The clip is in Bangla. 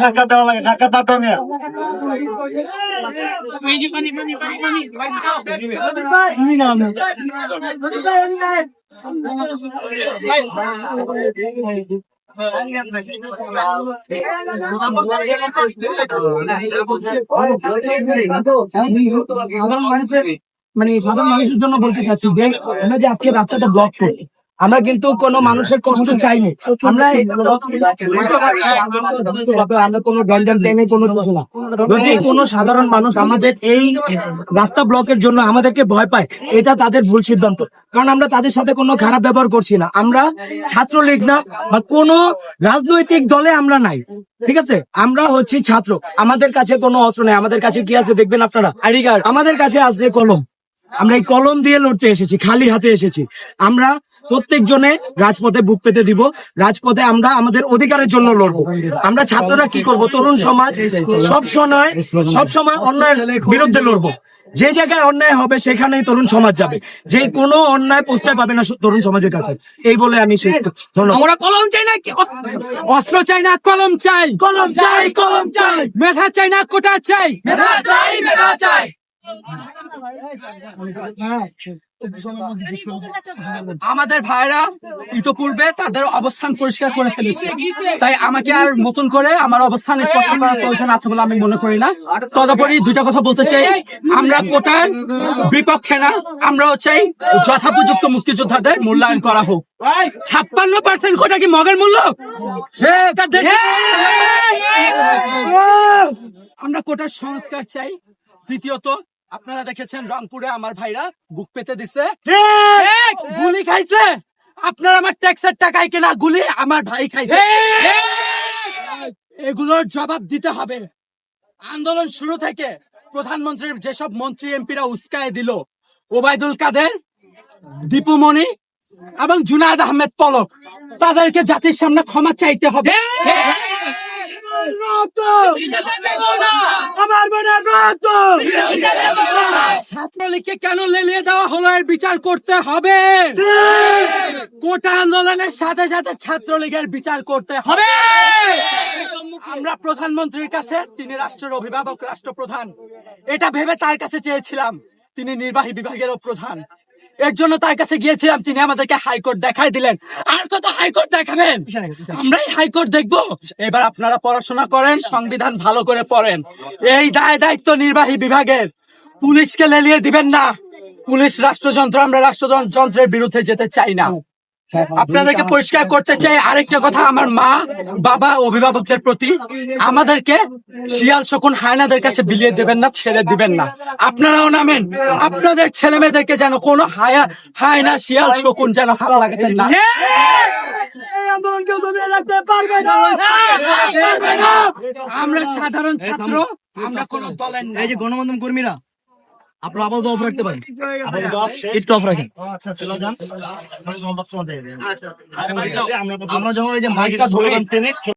সাক্ষাৎ দেওয়া লাগে, সাক্ষাৎ পাতো মিয়া। মানে সাধারণ মানুষের জন্য বলতে চাচ্ছি যে আমরা যে আজকে রাস্তাটা ব্লক করি, আমরা কিন্তু কোনো মানুষের কষ্ট চাইনি। আমরা আমরা কোনো গ্যাঞ্জাম টেনে কোনো কিছু না। যদি কোনো সাধারণ মানুষ আমাদের এই রাস্তা ব্লকের জন্য আমাদেরকে ভয় পায়, এটা তাদের ভুল সিদ্ধান্ত। কারণ আমরা তাদের সাথে কোনো খারাপ ব্যবহার করছি না। আমরা ছাত্রলীগ না বা কোনো রাজনৈতিক দলে আমরা নাই, ঠিক আছে? আমরা হচ্ছি ছাত্র। আমাদের কাছে কোনো অস্ত্র নেই। আমাদের কাছে কি আছে দেখবেন আপনারা? ID card. আমাদের কাছে আছে কলম। আমরা এই কলম দিয়ে লড়তে এসেছি, খালি হাতে এসেছি। আমরা প্রত্যেক জনে রাজপথে বুক পেতে দিব। রাজপথে আমরা আমাদের অধিকারের জন্য লড়বো। আমরা ছাত্ররা কি করব? তরুণ সমাজ সবসময় অন্যায়ের বিরুদ্ধে লড়বো। যে জায়গায় অন্যায় হবে সেখানেই তরুণ সমাজ যাবে। যে কোনো অন্যায় প্রশ্রয় পাবে না তরুণ সমাজের কাছে। এই বলে আমি শেষ করছি। আমরা কলম চাই না, অস্ত্র চাই না, কলম চাই, কলম চাই, কলম চাই। মেধা চাই না, কোটা চাই, মেধা চাই, মেধা চাই। আমাদের ভাইরা ইতোপূর্বে তাদের অবস্থান পরিষ্কার করে ফেলেছে, তাই আমাকে আর নতুন করে আমার অবস্থান স্পষ্ট করার প্রয়োজন আছে বলে আমি মনে করি না। তদুপরি দুইটা কথা বলতে চাই, আমরা কোটার বিপক্ষে না, আমরাও চাই যথাপযুক্ত মুক্তিযোদ্ধাদের মূল্যায়ন করা হোক। 56% কোটা কি মগের মূল্য? আমরা কোটার সংস্কার চাই। দ্বিতীয়ত, আপনারা দেখেছেন রংপুরে আমার ভাইরা বুক পেতে দিছে, গুলি খাইছে। আপনার আমার ট্যাক্সের টাকায় কেনা গুলি আমার ভাই খাইছে। এগুলোর জবাব দিতে হবে। আন্দোলন শুরু থেকে প্রধানমন্ত্রীর যেসব মন্ত্রী এমপিরা উস্কায় দিল, ওবায়দুল কাদের, দীপুমণি এবং জুনায়েদ আহমেদ পলক, তাদেরকে জাতির সামনে ক্ষমা চাইতে হবে। ছাত্রলীগকে কেন লেলিয়ে দেওয়া হলো এর বিচার করতে হবে। কোটা আন্দোলনের সাথে সাথে ছাত্রলীগের বিচার করতে হবে। আমরা প্রধানমন্ত্রীর কাছে, তিনি রাষ্ট্রের অভিভাবক, রাষ্ট্রপ্রধান, এটা ভেবে তার কাছে চেয়েছিলাম। তিনি নির্বাহী বিভাগেরও প্রধান, এর জন্য তার কাছে গিয়েছিলাম। তিনি আমাদেরকে হাইকোর্ট দেখাই দিলেন। আর কত হাইকোর্ট দেখাবেন? আমরাই হাইকোর্ট দেখবো। এবার আপনারা পড়াশোনা করেন, সংবিধান ভালো করে পড়েন। এই দায়িত্ব নির্বাহী বিভাগের। পুলিশকে লেলিয়ে দিবেন না। পুলিশ রাষ্ট্রযন্ত্র, আমরা রাষ্ট্রযন্ত্রের বিরুদ্ধে যেতে চাই না। আপনাদেরকে পরিষ্কার করতে চাই আরেকটা কথা, আমার মা বাবা অভিভাবকদের প্রতি, আমাদেরকে শিয়াল শকুন হায়নাদের কাছে বিলিয়ে দেবেন না, ছেড়ে দিবেন না। আপনারাও নামেন, আপনাদের ছেলে মেয়েদেরকে যেন কোনো হায়না শিয়াল শকুন যেন হাত লাগাতেন না। আমরা সাধারণ ছাত্র, আমরা কোন দলের না। এই যে গণমাধ্যম কর্মীরা, আপনারা আপাতত অফ রাখতে পারেন, একটু অফ রাখেন। আমরা যখন এই যে মাইকটা ধরে